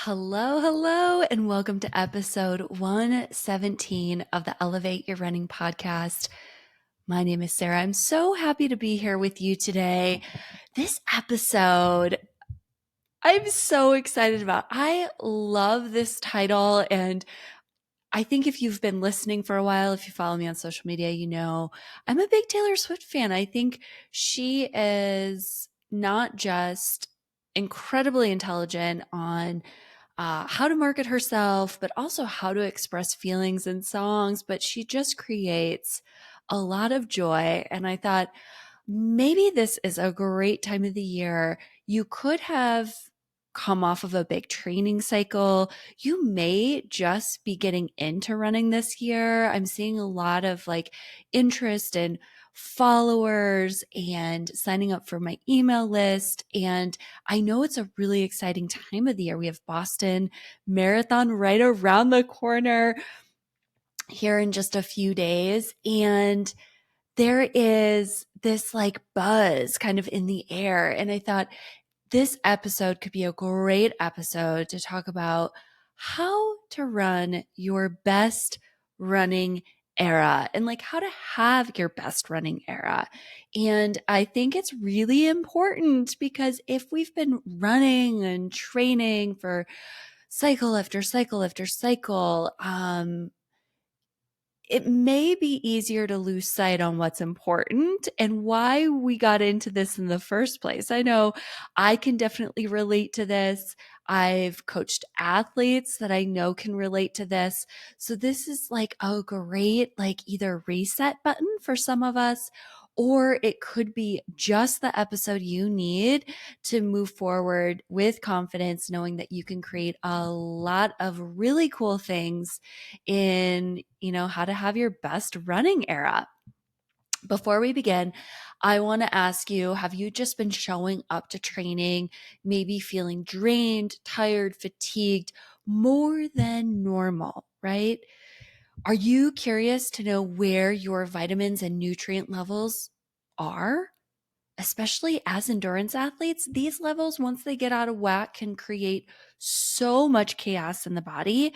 Hello, and welcome to episode 117 of the Elevate Your Running podcast. My name is Sarah. I'm so happy to be here with you today. This episode, I'm so excited about. I love this title, and I think if you've been listening for a while, if you follow me on social media, you know I'm a big Taylor Swift fan. I think she is not just incredibly intelligent on how to market herself, but also how to express feelings in songs. But she just creates a lot of joy. And I thought maybe this is a great time of the year. You could have come off of a big training cycle. You may just be getting into running this year. I'm seeing a lot of interest and followers and signing up for my email list. And I know it's a really exciting time of the year. We have Boston Marathon right around the corner here in just a few days. And there is this buzz kind of in the air. And I thought this episode could be a great episode to talk about how to run your best running era and how to have your best running era. And I think it's really important because if we've been running and training for cycle after cycle after cycle, it may be easier to lose sight on what's important and why we got into this in the first place. I know I can definitely relate to this. I've coached athletes that I know can relate to this. So this is a great either reset button for some of us, or it could be just the episode you need to move forward with confidence, knowing that you can create a lot of really cool things in, how to have your best running era. Before we begin, I want to ask you, have you just been showing up to training, maybe feeling drained, tired, fatigued, more than normal, right? Are you curious to know where your vitamins and nutrient levels are? Especially as endurance athletes, these levels, once they get out of whack, can create so much chaos in the body.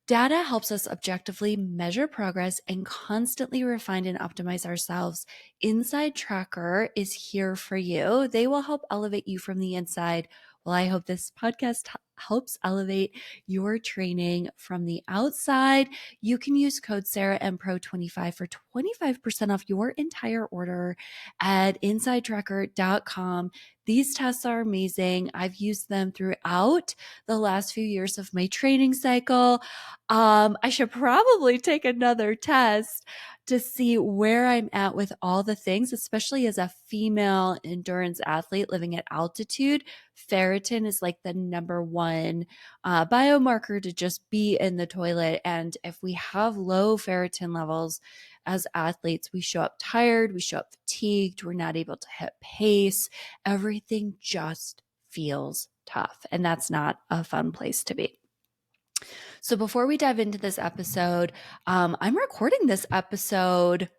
Data helps us objectively measure progress and constantly refine and optimize ourselves. Inside Tracker is here for you. They will help elevate you from the inside. Well, I hope this podcast helps elevate your training from the outside. You can use code SarahMPro25 for 25% off your entire order at InsideTracker.com. These tests are amazing. I've used them throughout the last few years of my training cycle. I should probably take another test to see where I'm at with all the things, especially as a female endurance athlete living at altitude. Ferritin is the number one biomarker to just be in the toilet. And if we have low ferritin levels as athletes, we show up tired, we show up fatigued, we're not able to hit pace. Everything just feels tough. And that's not a fun place to be. So before we dive into this episode, I'm recording this episode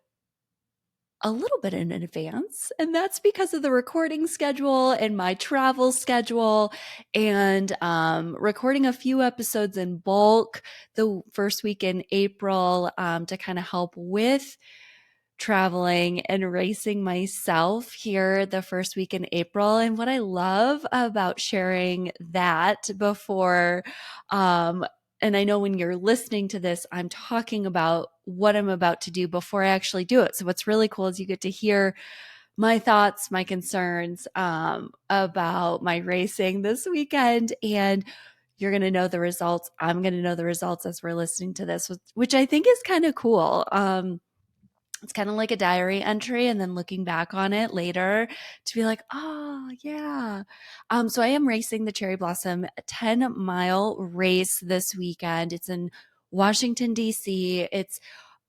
a little bit in advance, and that's because of the recording schedule and my travel schedule, and recording a few episodes in bulk the first week in April to kind of help with traveling and racing myself here the first week in April. And what I love about sharing that before, and I know when you're listening to this, I'm talking about what I'm about to do before I actually do it. So what's really cool is you get to hear my thoughts, my concerns about my racing this weekend, and you're going to know the results. I'm going to know the results as we're listening to this, which I think is kind of cool. It's kind of like a diary entry, and then looking back on it later to be like, oh yeah. So I am racing the Cherry Blossom 10-mile race this weekend. It's in Washington, D.C. It's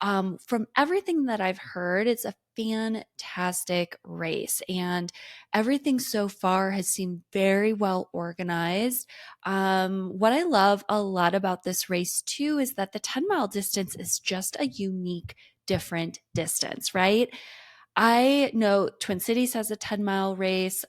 from everything that I've heard, it's a fantastic race, and everything so far has seemed very well organized. What I love a lot about this race too is that the 10-mile distance is just a unique different distance, right? I know Twin Cities has a 10-mile race.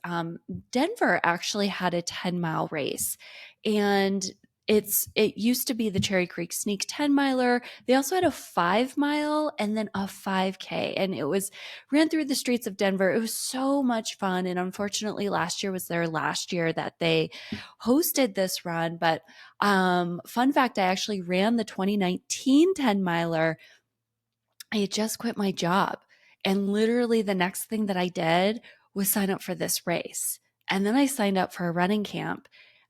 Denver actually had a 10-mile race. And it used to be the Cherry Creek Sneak 10 miler. They also had a 5 mile and then a 5K. And it was ran through the streets of Denver. It was so much fun. And unfortunately, last year was their last year that they hosted this run. But fun fact, I actually ran the 2019 10 miler. I had just quit my job. And literally the next thing that I did was sign up for this race. And then I signed up for a running camp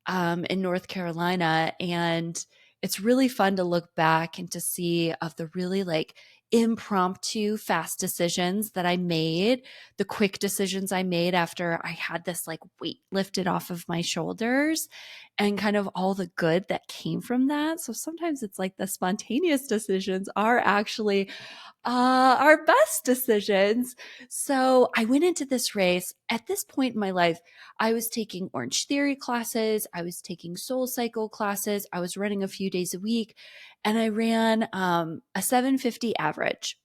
in North Carolina. And it's really fun to look back and to see of the really like impromptu fast decisions that I made, the quick decisions I made after I had this like weight lifted off of my shoulders and kind of all the good that came from that. So sometimes it's like the spontaneous decisions are actually our best decisions. So I went into this race. At this point in my life, I was taking Orange Theory classes, I was taking Soul Cycle classes, I was running a few days a week, and I ran a 750 average,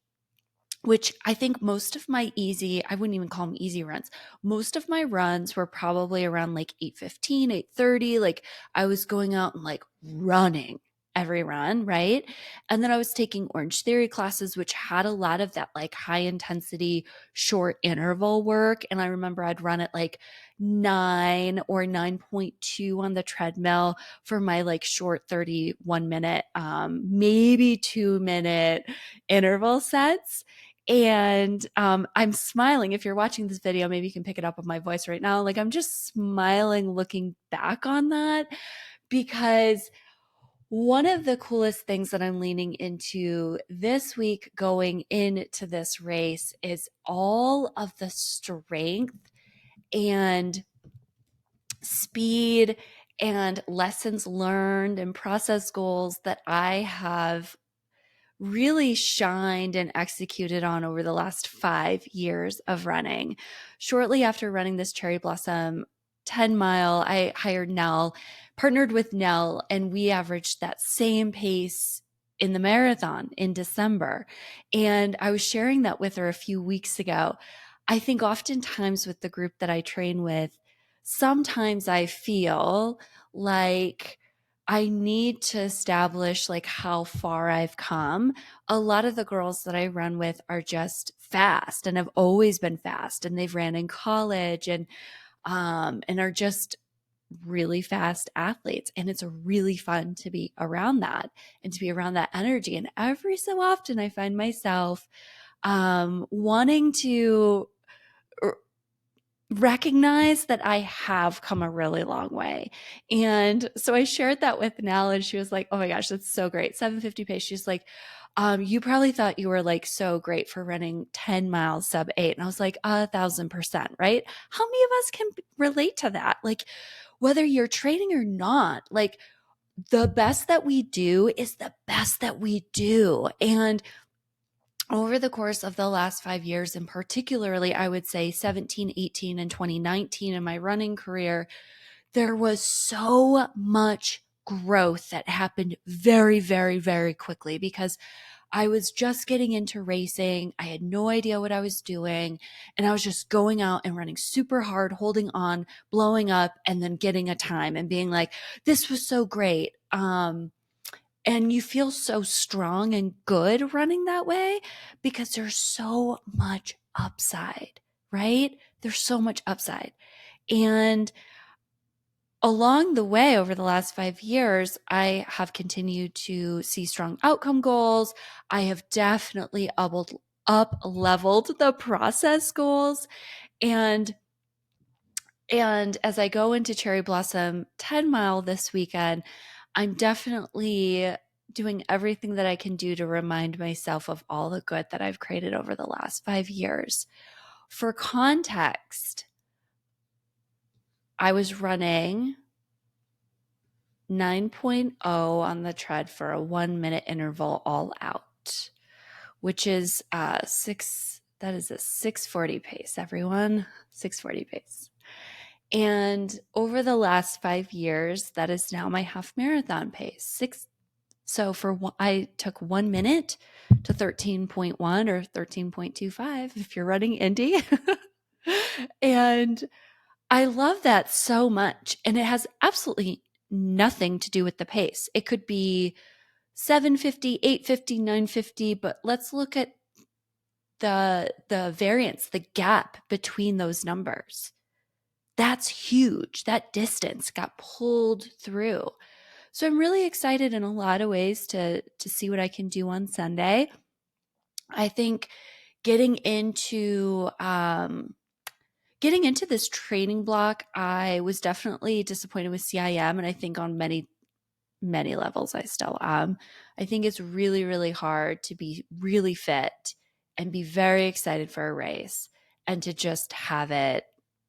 which I think most of my easy, I wouldn't even call them easy runs. Most of my runs were probably around like 8:15, 8:30. Like I was going out and like running every run, right? And then I was taking Orange Theory classes, which had a lot of that like high intensity, short interval work. And I remember I'd run at like 9 or 9.2 on the treadmill for my like short 31 minute, maybe 2 minute interval sets. And I'm smiling. If you're watching this video, maybe you can pick it up on my voice right now. Like I'm just smiling looking back on that because one of the coolest things that I'm leaning into this week going into this race is all of the strength and speed and lessons learned and process goals that I have really shined and executed on over the last 5 years of running. Shortly after running this Cherry Blossom 10 mile, I hired Nell, partnered with Nell, and we averaged that same pace in the marathon in December. And I was sharing that with her a few weeks ago. I think oftentimes with the group that I train with, sometimes I feel like I need to establish like how far I've come. A lot of the girls that I run with are just fast and have always been fast, and they've ran in college and are just really fast athletes. And it's really fun to be around that and to be around that energy. And every so often I find myself wanting to recognize that I have come a really long way. And so I shared that with Nell, and she was like, oh my gosh, that's so great. 750 pace. She's like, you probably thought you were like so great for running 10 miles sub 8. And I was like, 1,000%, right? How many of us can relate to that? Like, whether you're training or not, like the best that we do is the best that we do. And over the course of the last 5 years, and particularly, I would say 17, 18, and 2019 in my running career, there was so much growth that happened very, very, very quickly because I was just getting into racing. I had no idea what I was doing. And I was just going out and running super hard, holding on, blowing up, and then getting a time and being like, this was so great. And you feel so strong and good running that way because there's so much upside, right? There's so much upside. And along the way, over the last 5 years, I have continued to see strong outcome goals. I have definitely up leveled the process goals. And as I go into Cherry Blossom 10 mile this weekend, I'm definitely doing everything that I can do to remind myself of all the good that I've created over the last 5 years. For context, I was running 9.0 on the tread for a 1 minute interval all out, which is that is a 640 pace, everyone. 640 pace. And over the last 5 years, that is now my half marathon pace. I took 1 minute to 13.1 or 13.25 if you're running Indy. And I love that so much. And it has absolutely nothing to do with the pace. It could be 750, 850, 950, but let's look at the variance, the gap between those numbers. That's huge. That distance got pulled through. So I'm really excited in a lot of ways to see what I can do on Sunday. I think getting into this training block, I was definitely disappointed with CIM, and I think on many levels I still am. I think it's really, really hard to be really fit and be very excited for a race and to just have it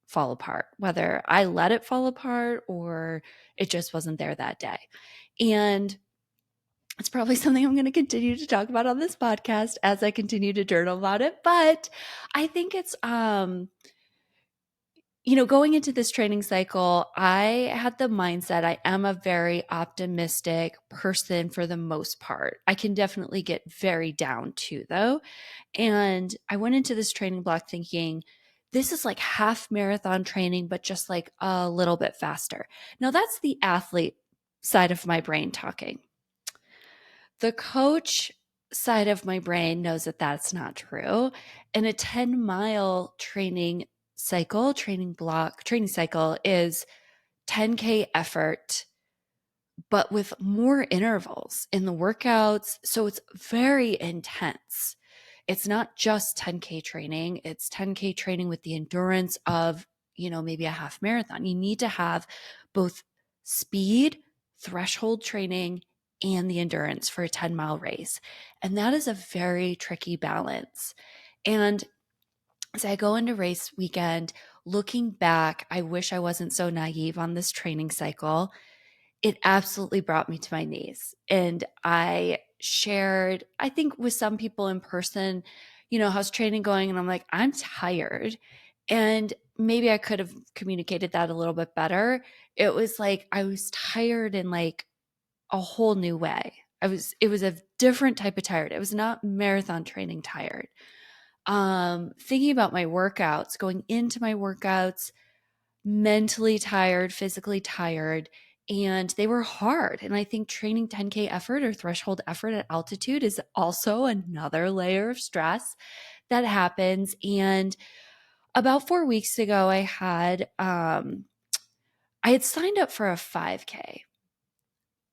fall apart, whether I let it fall apart or it just wasn't there that day. And it's probably something I'm going to continue to talk about on this podcast as I continue to journal about it. But I think it's, going into this training cycle, I had the mindset I am a very optimistic person for the most part. I can definitely get very down too, though. And I went into this training block thinking, this is like half marathon training, but just like a little bit faster. Now, that's the athlete side of my brain talking. The coach side of my brain knows that that's not true. And a 10-mile training cycle is 10K effort, but with more intervals in the workouts. So it's very intense. It's not just 10K training, it's 10K training with the endurance of, maybe a half marathon. You need to have both speed, threshold training, and the endurance for a 10-mile race. And that is a very tricky balance. And as I go into race weekend, looking back, I wish I wasn't so naive on this training cycle. It absolutely brought me to my knees. And I shared, I think with some people in person, how's training going? And I'm like, I'm tired. And maybe I could have communicated that a little bit better. It was like I was tired in like a whole new way. It was a different type of tired. It was not marathon training tired. Thinking about my workouts, going into my workouts, mentally tired, physically tired, and they were hard. And I think training 10K effort or threshold effort at altitude is also another layer of stress that happens. And about 4 weeks ago, I had signed up for a 5K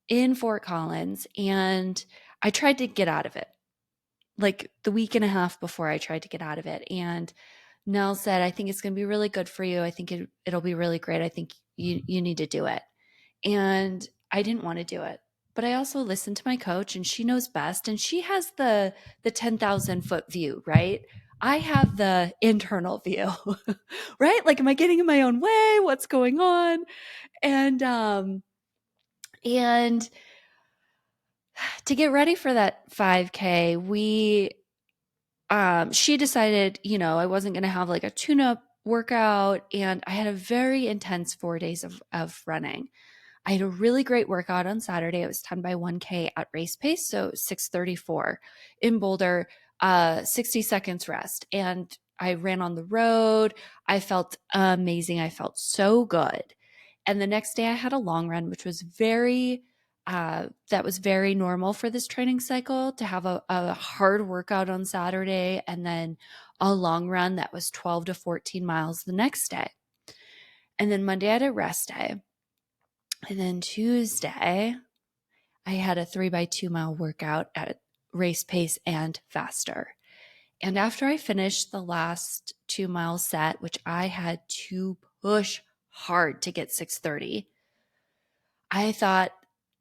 in Fort Collins, and I tried to get out of it. Like the week and a half before, I tried to get out of it. And Nell said, I think it's going to be really good for you. I think it'll be really great. I think you need to do it. And I didn't want to do it. But I also listened to my coach, and she knows best. And she has the 10,000-foot view, right? I have the internal view, right? Like, am I getting in my own way? What's going on? And to get ready for that 5K, she decided, I wasn't going to have like a tune-up workout, and I had a very intense 4 days of running. I had a really great workout on Saturday. It was 10 by 1K at race pace, so 6:34 in Boulder, 60 seconds rest. And I ran on the road. I felt amazing. I felt so good. And the next day I had a long run, which was that was very normal for this training cycle, to have a hard workout on Saturday and then a long run that was 12 to 14 miles the next day. And then Monday I had a rest day. And then Tuesday, I had a 3x2 mile workout at race pace and faster. And after I finished the last 2-mile set, which I had to push hard to get 6:30, I thought,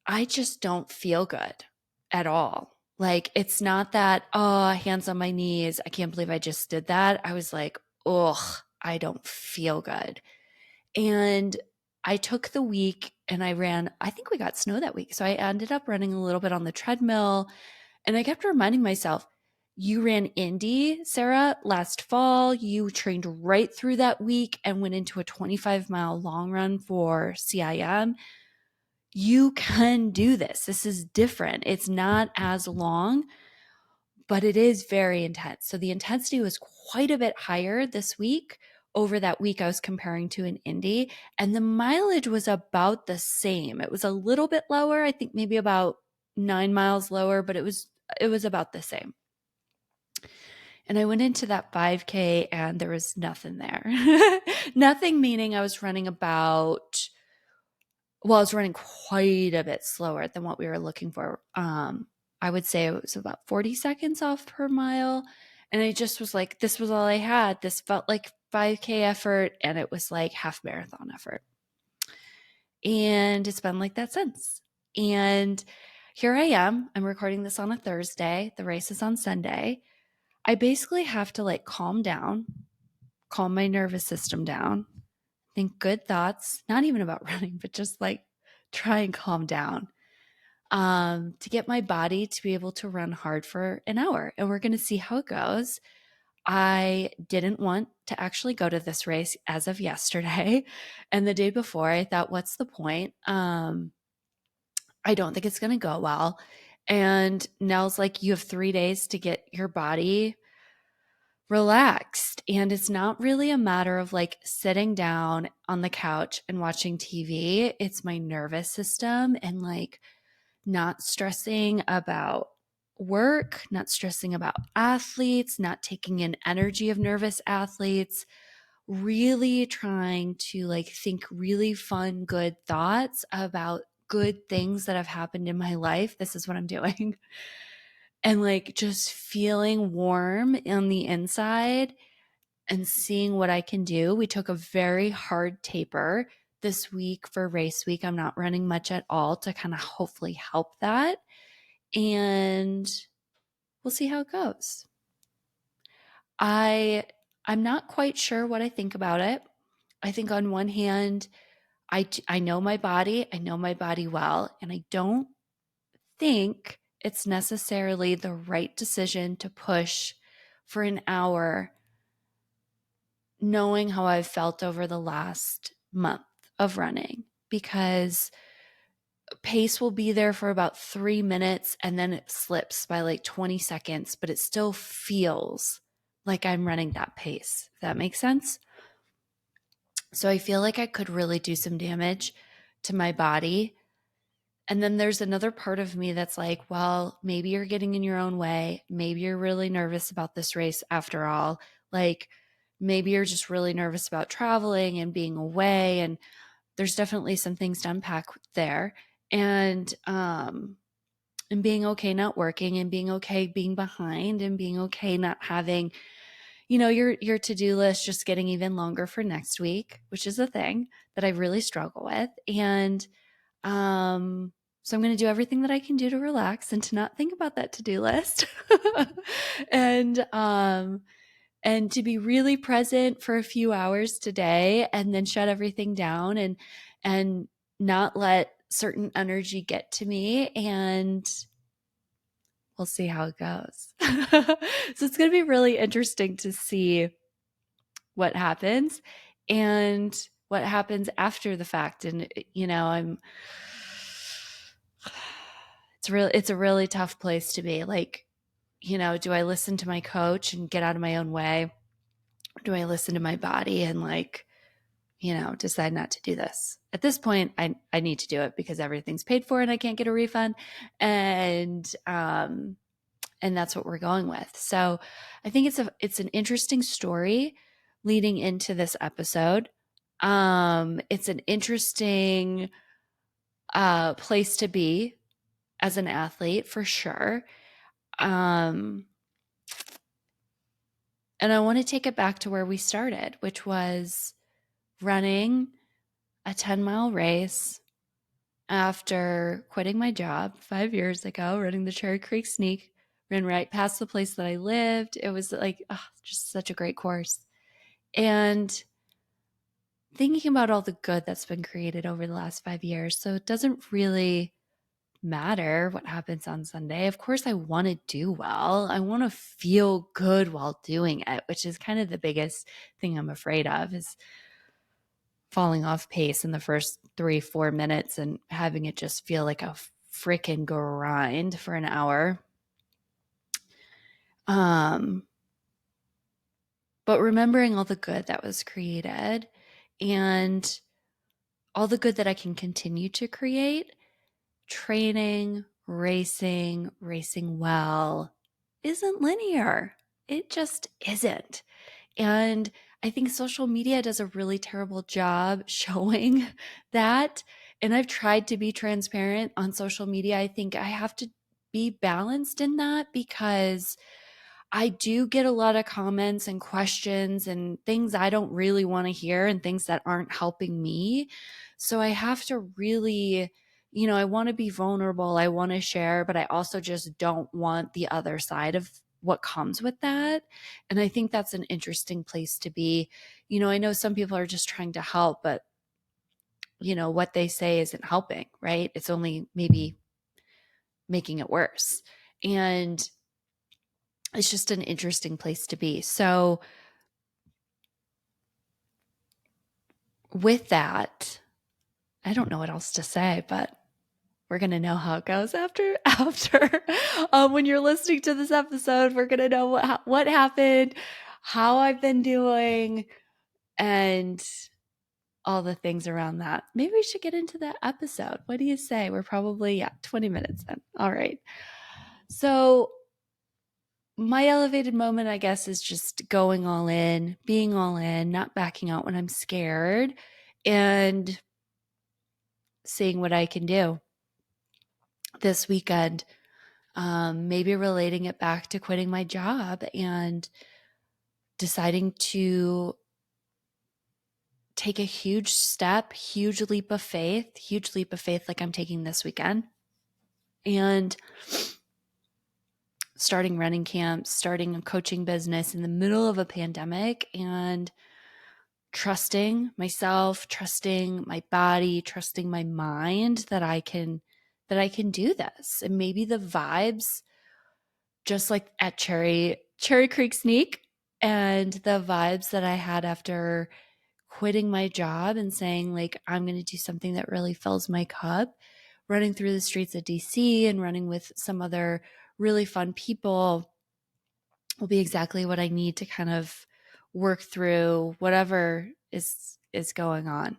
I just don't feel good at all. Like, it's not that, oh, hands on my knees, I can't believe I just did that. I was like, ugh, I don't feel good. And I took the week and I ran, I think we got snow that week. So I ended up running a little bit on the treadmill. And I kept reminding myself, you ran Indy, Sarah, last fall. You trained right through that week and went into a 25-mile long run for CIM. You can do this. This is different. It's not as long, but it is very intense. So the intensity was quite a bit higher this week over that week I was comparing to an Indy, and the mileage was about the same. It was a little bit lower, I think maybe about 9 miles lower, but it was about the same. And I went into that 5K and there was nothing there. Nothing meaning I was running I was running quite a bit slower than what we were looking for. I would say it was about 40 seconds off per mile. And I just was like, this was all I had. This felt like 5K effort, and it was like half marathon effort. And it's been like that since. And here I am. I'm recording this on a Thursday. The race is on Sunday. I basically have to like calm down, calm my nervous system down, think good thoughts, not even about running, but just like try and calm down to get my body to be able to run hard for an hour. And we're going to see how it goes. I didn't want to actually go to this race as of yesterday. And the day before, I thought, what's the point? I don't think it's going to go well. And Nell's like, you have 3 days to get your body relaxed. And it's not really a matter of like sitting down on the couch and watching TV. It's my nervous system and like not stressing about work, not stressing about athletes, not taking in energy of nervous athletes, really trying to like think really fun, good thoughts about good things that have happened in my life. This is what I'm doing. And like just feeling warm on the inside and seeing what I can do. We took a very hard taper this week for race week. I'm not running much at all to kind of hopefully help that. And we'll see how it goes. I'm not quite sure what I think about it. I think on one hand, I know my body. I know my body well, and I don't think it's necessarily the right decision to push for an hour knowing how I've felt over the last month of running, because pace will be there for about 3 minutes and then it slips by like 20 seconds, but it still feels like I'm running that pace. If that makes sense. So I feel like I could really do some damage to my body. And then there's another part of me that's like, well, maybe you're getting in your own way. Maybe you're really nervous about this race after all. Like maybe you're just really nervous about traveling and being away. And there's definitely some things to unpack there. And being okay not working, and being okay being behind, and being okay not having, your to-do list just getting even longer for next week, which is a thing that I really struggle with. And so I'm going to do everything that I can do to relax and to not think about that to-do list. And to be really present for a few hours today, and then shut everything down and not let certain energy get to me, and we'll see how it goes. So it's going to be really interesting to see what happens and what happens after the fact. And it's a really tough place to be. Like, do I listen to my coach and get out of my own way? Or do I listen to my body and like, decide not to do this? At this point, I need to do it because everything's paid for and I can't get a refund. And that's what we're going with. So I think it's an interesting story leading into this episode. It's an interesting place to be as an athlete for sure. And I want to take it back to where we started, which was running a 10-mile race after quitting my job 5 years ago, running the Cherry Creek Sneak, ran right past the place that I lived. It was like just such a great course. And thinking about all the good that's been created over the last 5 years. So it doesn't really matter what happens on Sunday. Of course, I want to do well. I want to feel good while doing it, which is kind of the biggest thing I'm afraid of, is falling off pace in the first 3-4 minutes and having it just feel like a freaking grind for an hour. but remembering all the good that was created and all the good that I can continue to create. Training, racing well isn't linear. It just isn't. And I think social media does a really terrible job showing that. And I've tried to be transparent on social media. I think I have to be balanced in that because I do get a lot of comments and questions and things I don't really want to hear and things that aren't helping me. So I have to really, I want to be vulnerable. I want to share, but I also just don't want the other side of what comes with that. And I think that's an interesting place to be. I know some people are just trying to help, but what they say isn't helping, right? It's only maybe making it worse. And it's just an interesting place to be. So, with that, I don't know what else to say, but we're going to know how it goes after when you're listening to this episode. We're going to know what happened, how I've been doing, and all the things around that. Maybe we should get into that episode. What do you say? We're probably 20 minutes in. All right. So my elevated moment, I guess, is just going all in, being all in, not backing out when I'm scared, and seeing what I can do this weekend. Maybe relating it back to quitting my job and deciding to take a huge step, huge leap of faith like I'm taking this weekend. And starting running camps, starting a coaching business in the middle of a pandemic, and trusting myself, trusting my body, trusting my mind that I can do this. And maybe the vibes, just like at Cherry Creek Sneak, and the vibes that I had after quitting my job and saying, like, I'm going to do something that really fills my cup, running through the streets of DC and running with some other really fun people will be exactly what I need to kind of work through whatever is going on.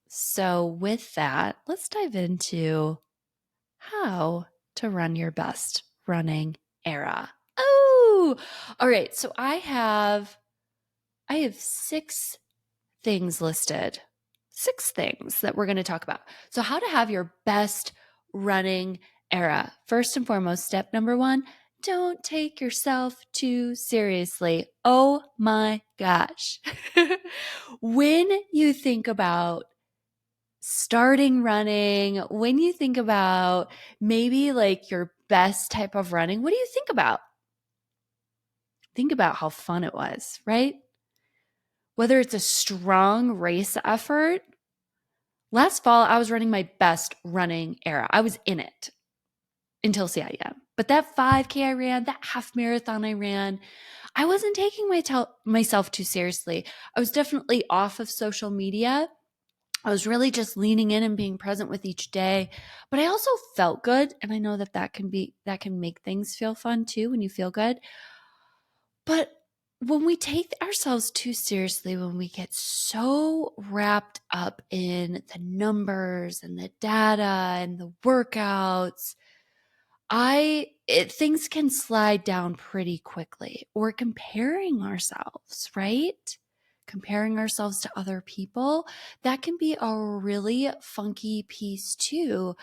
So with that, let's dive into how to run your best running era. Oh, all right. So I have 6 things listed. 6 things that we're going to talk about. So how to have your best running era. First and foremost, step number 1, don't take yourself too seriously. Oh my gosh. When you think about starting running, when you think about maybe like your best type of running, what do you think about? Think about how fun it was, right? Whether it's a strong race effort. Last fall, I was running my best running era. I was in it until CIM. But that 5K I ran, that half marathon I ran, I wasn't taking myself too seriously. I was definitely off of social media. I was really just leaning in and being present with each day. But I also felt good. And I know that can make things feel fun too when you feel good. But when we take ourselves too seriously, when we get so wrapped up in the numbers and the data and the workouts, things can slide down pretty quickly. Or comparing ourselves, right? Comparing ourselves to other people, that can be a really funky piece too,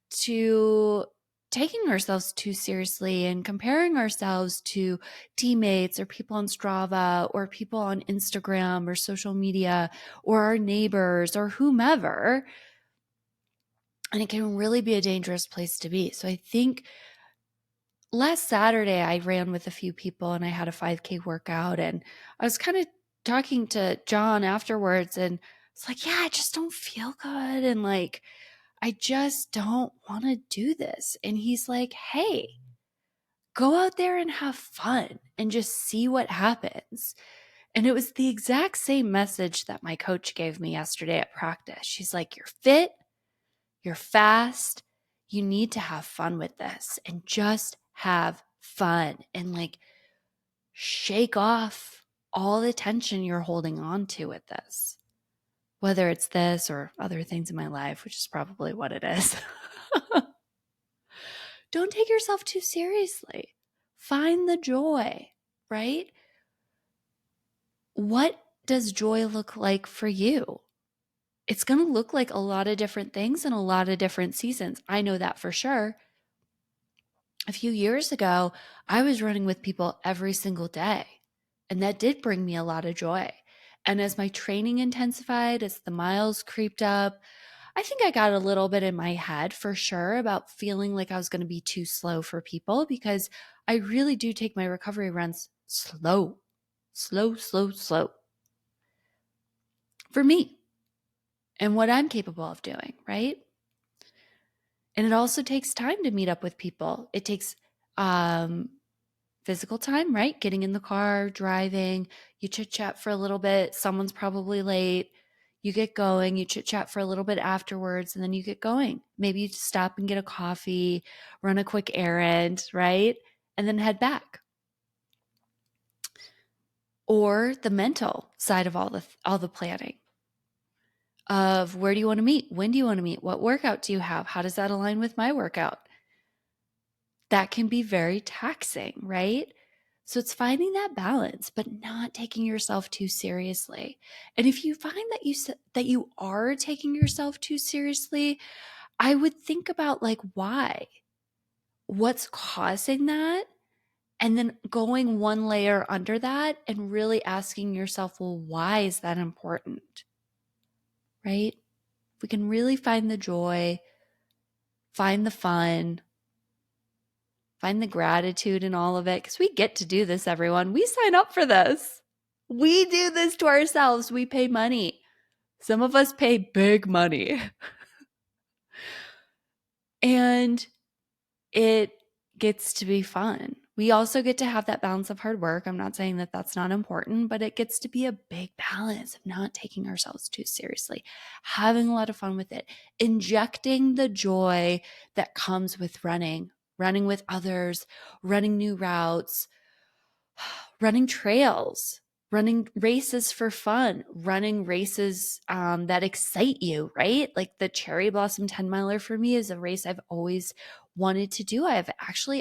to taking ourselves too seriously and comparing ourselves to teammates or people on Strava or people on Instagram or social media or our neighbors or whomever. And it can really be a dangerous place to be. So I think last Saturday I ran with a few people and I had a 5K workout, and I was kind of talking to John afterwards, and it's like, yeah, I just don't feel good. And like, I just don't want to do this. And he's like, hey, go out there and have fun and just see what happens. And it was the exact same message that my coach gave me yesterday at practice. She's like, you're fit, you're fast, you need to have fun with this and just have fun. And like, shake off all the tension you're holding on to with this, whether it's this or other things in my life, which is probably what it is. Don't take yourself too seriously. Find the joy, right? What does joy look like for you? It's going to look like a lot of different things in a lot of different seasons. I know that for sure. A few years ago, I was running with people every single day, and that did bring me a lot of joy. And as my training intensified, as the miles creeped up, I think I got a little bit in my head for sure about feeling like I was going to be too slow for people, because I really do take my recovery runs slow, slow, slow, slow for me and what I'm capable of doing, right? And it also takes time to meet up with people. It takes physical time, right? Getting in the car, driving, you chit chat for a little bit. Someone's probably late. You get going, you chit chat for a little bit afterwards, and then you get going. Maybe you stop and get a coffee, run a quick errand, right? And then head back. Or the mental side of all the planning of where do you want to meet? When do you want to meet? What workout do you have? How does that align with my workout? That can be very taxing, right? So it's finding that balance, but not taking yourself too seriously. And if you find that you are taking yourself too seriously, I would think about like why? What's causing that? And then going one layer under that and really asking yourself, well, why is that important? Right? If we can really find the joy, find the fun, find the gratitude in all of it, because we get to do this, everyone. We sign up for this. We do this to ourselves. We pay money. Some of us pay big money. And it gets to be fun. We also get to have that balance of hard work. I'm not saying that that's not important, but it gets to be a big balance of not taking ourselves too seriously, having a lot of fun with it, injecting the joy that comes with running with others, running new routes, running trails, running races for fun, running races that excite you, right? Like the Cherry Blossom 10 miler for me is a race I've always wanted to do. I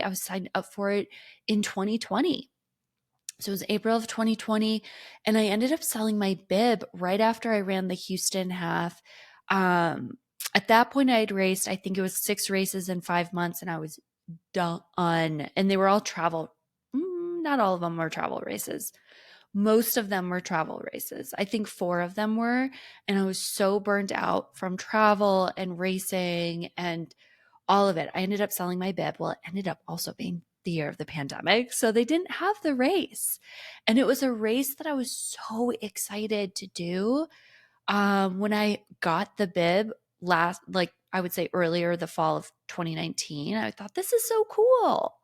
was signed up for it in 2020. So it was April of 2020, and I ended up selling my bib right after I ran the Houston half. At that point, I had raced, I think it was 6 races in 5 months, and I was done. And they were all travel. Not all of them were travel races. Most of them were travel races. I think 4 of them were. And I was so burnt out from travel and racing and all of it. I ended up selling my bib. Well, it ended up also being the year of the pandemic. So they didn't have the race. And it was a race that I was so excited to do. When I got the bib I would say earlier, the fall of 2019, I thought, this is so cool.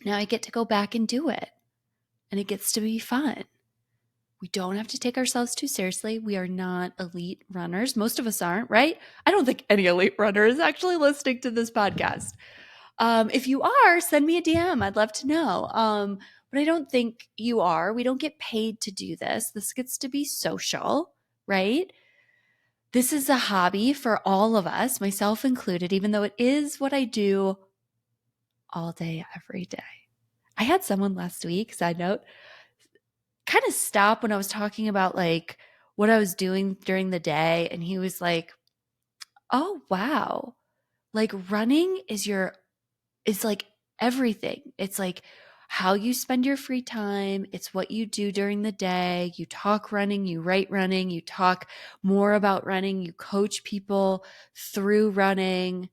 Now I get to go back and do it, and it gets to be fun. We don't have to take ourselves too seriously. We are not elite runners. Most of us aren't, right? I don't think any elite runner is actually listening to this podcast. If you are, send me a DM. I'd love to know. But I don't think you are. We don't get paid to do this. This gets to be social, right? This is a hobby for all of us, myself included, even though it is what I do all day, every day. I had someone last week, side note, kind of stop when I was talking about like what I was doing during the day. And he was like, oh, wow. Like running is like everything. It's like how you spend your free time. It's what you do during the day. You talk running, you write running, you talk more about running, you coach people through running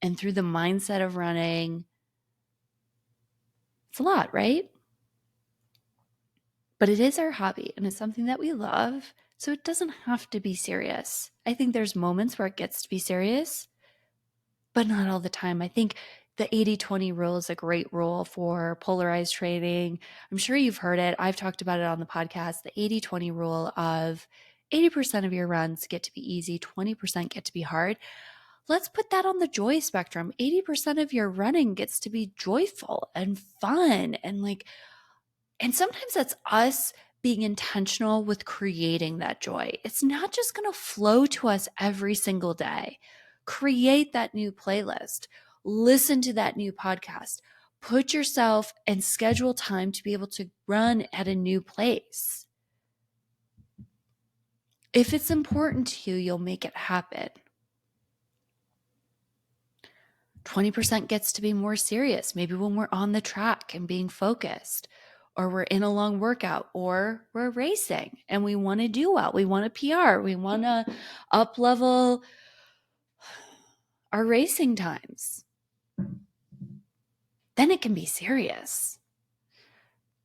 and through the mindset of running. It's a lot, right? But it is our hobby and it's something that we love. So it doesn't have to be serious. I think there's moments where it gets to be serious, but not all the time. I think the 80-20 rule is a great rule for polarized training. I'm sure you've heard it. I've talked about it on the podcast. The 80-20 rule of 80% of your runs get to be easy, 20% get to be hard. let's put that on the joy spectrum. 80% of your running gets to be joyful and fun and sometimes that's us being intentional with creating that joy. It's not just going to flow to us every single day. Create that new playlist, listen to that new podcast, put yourself and schedule time to be able to run at a new place. If it's important to you, you'll make it happen. 20% gets to be more serious. Maybe when we're on the track and being focused, or we're in a long workout, or we're racing and we want to do well. We want a PR. We want to up level our racing times. Then it can be serious.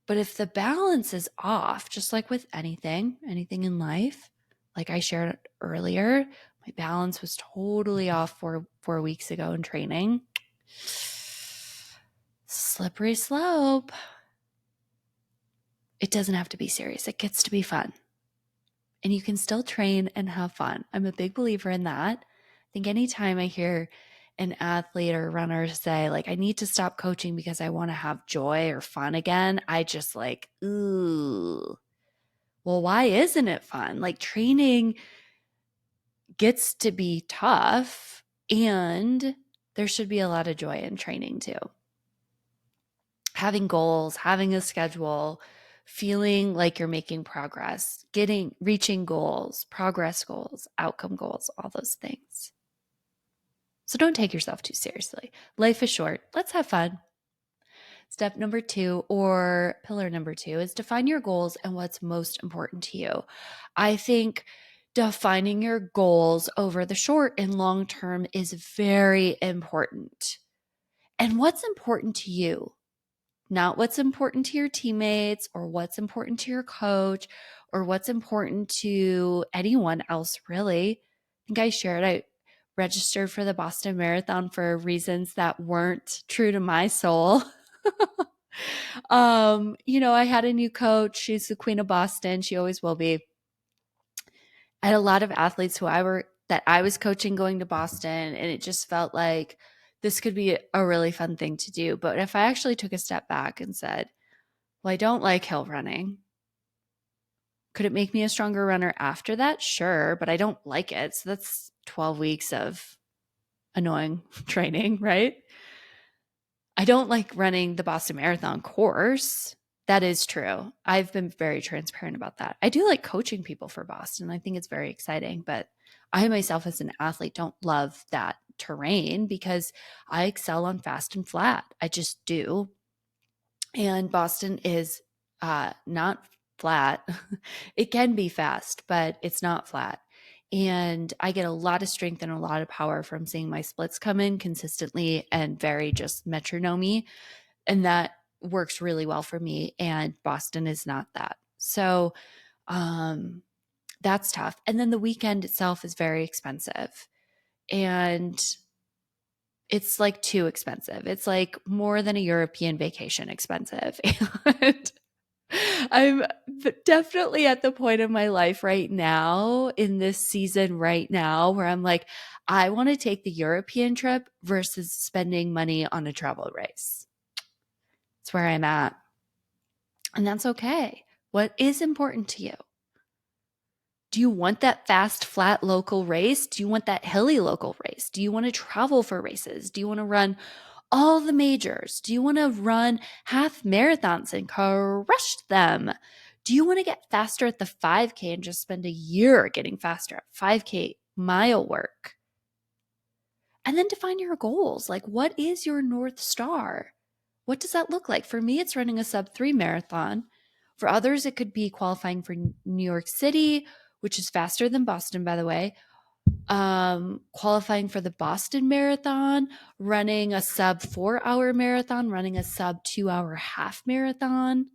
But if the balance is off, just like with anything in life, like I shared earlier, my balance was totally off 4 weeks ago in training. Slippery slope. It doesn't have to be serious. It gets to be fun. And you can still train and have fun. I'm a big believer in that. I think anytime I hear an athlete or runner say, like, I need to stop coaching because I want to have joy or fun again, I just like, ooh, well, why isn't it fun? Like, training gets to be tough, and there should be a lot of joy in training too. Having goals, having a schedule, feeling like you're making progress, reaching goals, progress goals, outcome goals, all those things. So don't take yourself too seriously. Life is short. Let's have fun. Step number 2, or pillar number 2, is define your goals and what's most important to you. I think defining your goals over the short and long term is very important. And what's important to you? Not what's important to your teammates or what's important to your coach or what's important to anyone else, really. I think I shared I registered for the Boston Marathon for reasons that weren't true to my soul. I had a new coach. She's the queen of Boston. She always will be. I had a lot of athletes that I was coaching going to Boston, and it just felt like this could be a really fun thing to do. But if I actually took a step back and said, well, I don't like hill running. Could it make me a stronger runner after that? Sure, but I don't like it. So that's 12 weeks of annoying training, right? I don't like running the Boston Marathon course. That is true. I've been very transparent about that. I do like coaching people for Boston. I think it's very exciting, but I myself as an athlete don't love that terrain because I excel on fast and flat. I just do. And Boston is not flat. It can be fast, but it's not flat. And I get a lot of strength and a lot of power from seeing my splits come in consistently and very just metronome. And that works really well for me. And Boston is not that. So that's tough. And then the weekend itself is very expensive. And it's like too expensive. It's like more than a European vacation expensive. And I'm definitely at the point of my life right now, in this season right now, where I'm like, I want to take the European trip versus spending money on a travel race. It's where I'm at. And that's okay. What is important to you? Do you want that fast, flat local race? Do you want that hilly local race? Do you want to travel for races? Do you want to run all the majors? Do you want to run half marathons and crush them? Do you want to get faster at the 5K and just spend a year getting faster at 5K mile work? And then define your goals. Like, what is your North Star? What does that look like? For me, it's running a sub-3 marathon. For others, it could be qualifying for New York City, which is faster than Boston, by the way. Qualifying for the Boston Marathon, running a sub 4-hour marathon, running a sub 2-hour half marathon,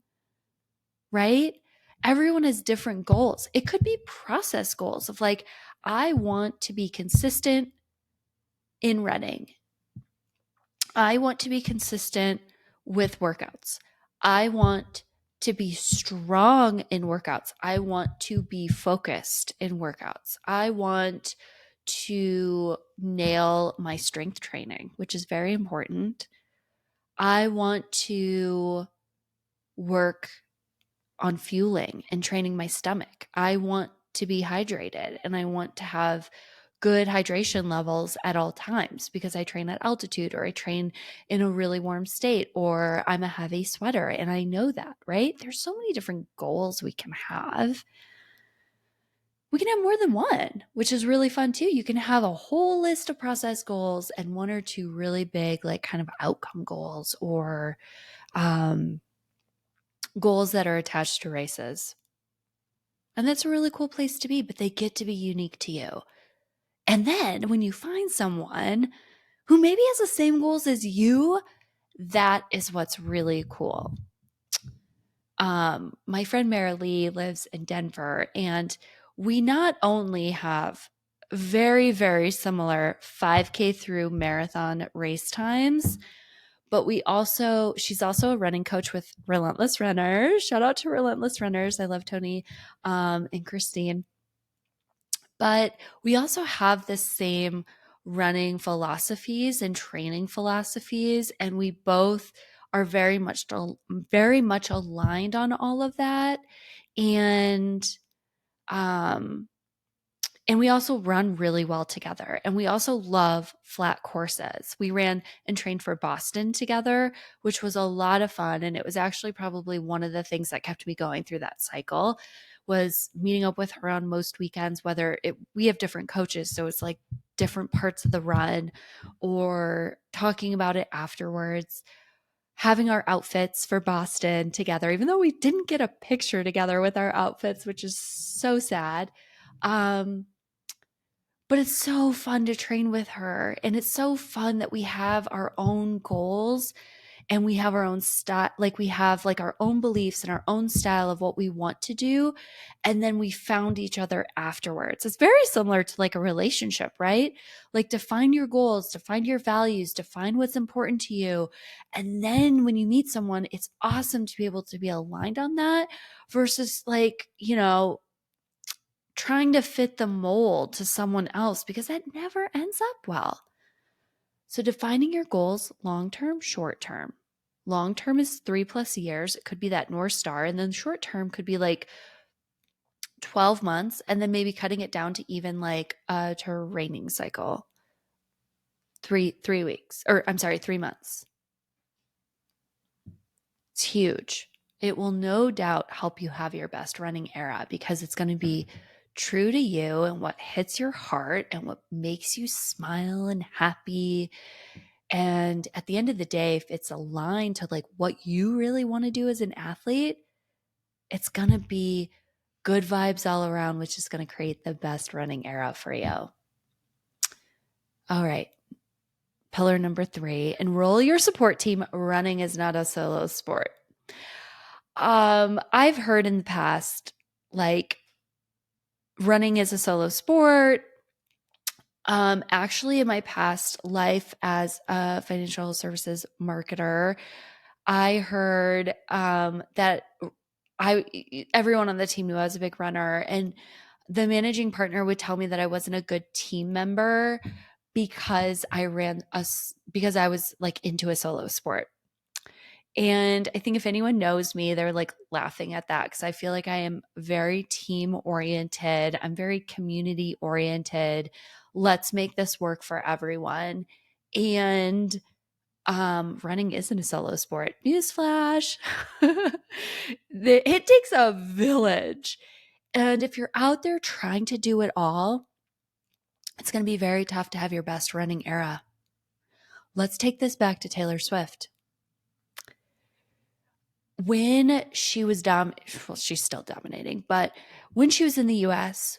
right? Everyone has different goals. It could be process goals of like, I want to be consistent in running. I want to be consistent with workouts. I want to be strong in workouts. I want to be focused in workouts. I want to nail my strength training, which is very important. I want to work on fueling and training my stomach. I want to be hydrated and I want to have good hydration levels at all times because I train at altitude or I train in a really warm state or I'm a heavy sweater and I know that, right? There's so many different goals we can have. We can have more than one, which is really fun too. You can have a whole list of process goals and one or two really big, like kind of outcome goals or goals that are attached to races. And that's a really cool place to be, but they get to be unique to you. And then when you find someone who maybe has the same goals as you, that is what's really cool. My friend Mara Lee lives in Denver, and we not only have very, very similar 5K through marathon race times, but she's also a running coach with Relentless Runners. Shout out to Relentless Runners. I love Tony and Christine. But we also have the same running philosophies and training philosophies, and we both are very much aligned on all of that. And um and we also run really well together. And we also love flat courses. We ran and trained for Boston together, which was a lot of fun. And it was actually probably one of the things that kept me going through that cycle was meeting up with her on most weekends, we have different coaches. So it's like different parts of the run or talking about it afterwards, having our outfits for Boston together, even though we didn't get a picture together with our outfits, which is so sad. But it's so fun to train with her. And it's so fun that we have our own goals and we have our own style, like we have like our own beliefs and our own style of what we want to do. And then we found each other afterwards. It's very similar to like a relationship, right? Like define your goals, define your values, define what's important to you. And then when you meet someone, it's awesome to be able to be aligned on that versus like, trying to fit the mold to someone else because that never ends up well. So defining your goals, long-term, short-term. Long-term is 3+ years. It could be that North Star. And then short-term could be like 12 months and then maybe cutting it down to even like a training cycle. 3 weeks, or I'm sorry, 3 months. It's huge. It will no doubt help you have your best running era because it's going to be true to you and what hits your heart and what makes you smile and happy. And at the end of the day, if it's aligned to like what you really want to do as an athlete, it's going to be good vibes all around, which is going to create the best running era for you. All right. Pillar number 3, enroll your support team. Running is not a solo sport. I've heard in the past, like, running is a solo sport. Actually, in my past life as a financial services marketer, I heard that everyone on the team knew I was a big runner, and the managing partner would tell me that I wasn't a good team member because because I was like into a solo sport. And I think if anyone knows me, they're like laughing at that because I feel like I am very team oriented. I'm very community oriented. Let's make this work for everyone. And running isn't a solo sport. Newsflash. It takes a village. And if you're out there trying to do it all, it's going to be very tough to have your best running era. Let's take this back to Taylor Swift. When she was she's still dominating, but when she was in the US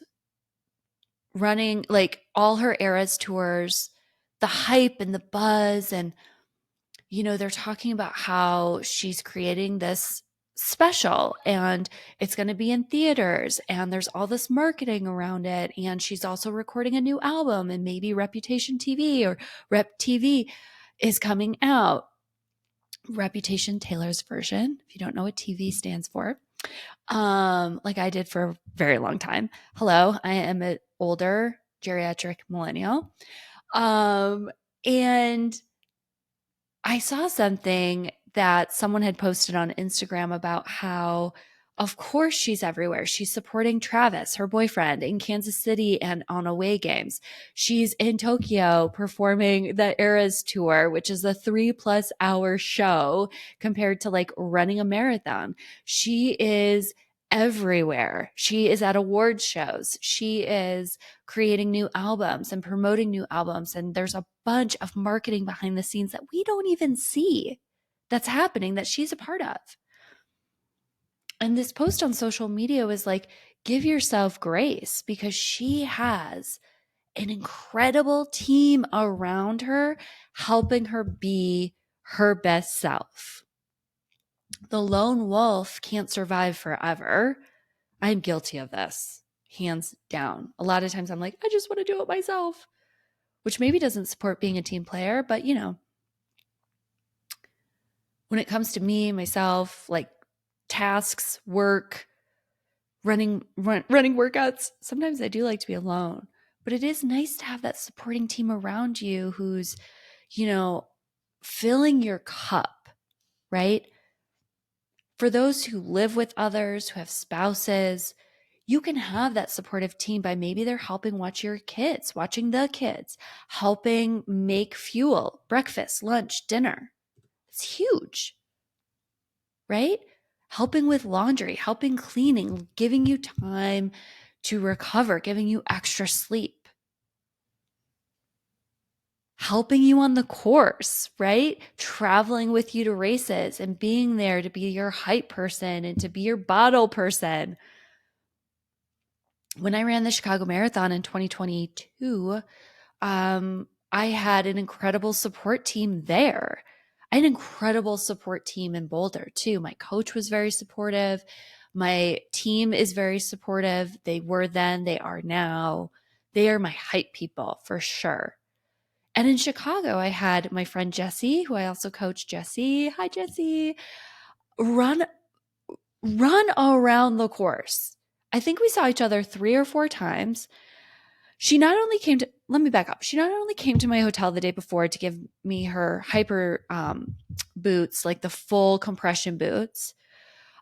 running like all her Eras tours, the hype and the buzz, and they're talking about how she's creating this special and it's going to be in theaters and there's all this marketing around it, and she's also recording a new album and maybe Reputation TV or Rep TV is coming out. Reputation, Taylor's version, if you don't know what TV stands for, like I did for a very long time. Hello, I am older geriatric millennial. And I saw something that someone had posted on Instagram about how, of course, she's everywhere. She's supporting Travis, her boyfriend, in Kansas City and on away games. She's in Tokyo performing the Eras Tour, which is a 3+ hour show compared to like running a marathon. She is everywhere. She is at award shows. She is creating new albums and promoting new albums. And there's a bunch of marketing behind the scenes that we don't even see that's happening that she's a part of. And this post on social media was like, give yourself grace because she has an incredible team around her helping her be her best self. The lone wolf can't survive forever. I'm guilty of this, hands down. A lot of times I'm like, I just want to do it myself, which maybe doesn't support being a team player, but you know, when it comes to me, myself, like tasks, work, running workouts, sometimes I do like to be alone, but it is nice to have that supporting team around you who's, you know, filling your cup, right? For those who live with others, who have spouses, you can have that supportive team by maybe they're helping watch your kids, watching the kids, helping make fuel, breakfast, lunch, dinner. It's huge, right? Helping with laundry, helping cleaning, giving you time to recover, giving you extra sleep, helping you on the course, right? Traveling with you to races and being there to be your hype person and to be your bottle person. When I ran the Chicago Marathon in 2022, I had an incredible support team there. I had an incredible support team in Boulder too. My coach was very supportive. My team is very supportive. They were then, they are now. They are my hype people for sure. And in Chicago, I had my friend Jessie, who I also coach. Jessie, hi Jessie, run around the course. I think we saw each other 3 or 4 times. She not only came to, let me back up. She not only came to my hotel the day before to give me her hyper boots, like the full compression boots.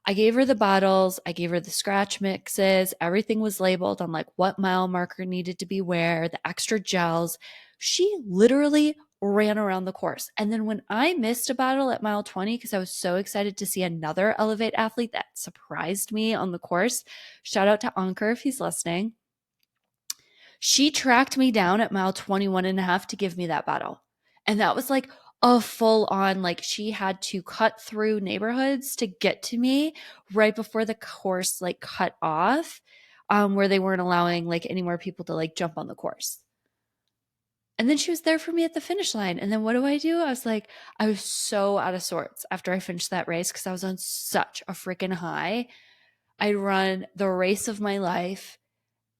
I gave her the bottles. I gave her the scratch mixes. Everything was labeled on like what mile marker needed to be where, the extra gels. She literally ran around the course. And then when I missed a bottle at mile 20, because I was so excited to see another Elevate athlete that surprised me on the course, shout out to Ankur if he's listening. She tracked me down at mile 21 and a half to give me that bottle. And that was like a full on, like she had to cut through neighborhoods to get to me right before the course like cut off, where they weren't allowing like any more people to like jump on the course. And then she was there for me at the finish line. And then what do? I was so out of sorts after I finished that race because I was on such a freaking high. I'd run the race of my life.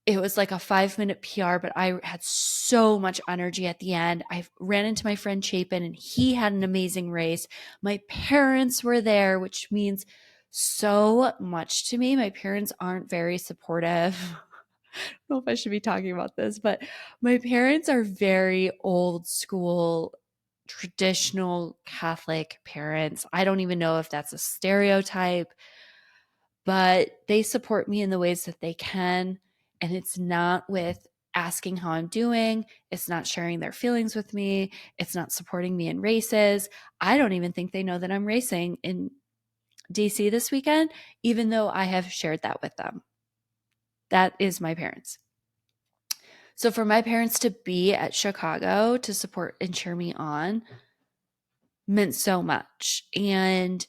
It was like a 5-minute PR, but I had so much energy at the end. I ran into my friend Chapin and he had an amazing race. My parents were there, which means so much to me. My parents aren't very supportive. I don't know if I should be talking about this, but my parents are very old school, traditional Catholic parents. I don't even know if that's a stereotype, but they support me in the ways that they can. And it's not with asking how I'm doing. It's not sharing their feelings with me. It's not supporting me in races. I don't even think they know that I'm racing in DC this weekend, even though I have shared that with them. That is my parents. So for my parents to be at Chicago to support and cheer me on meant so much. And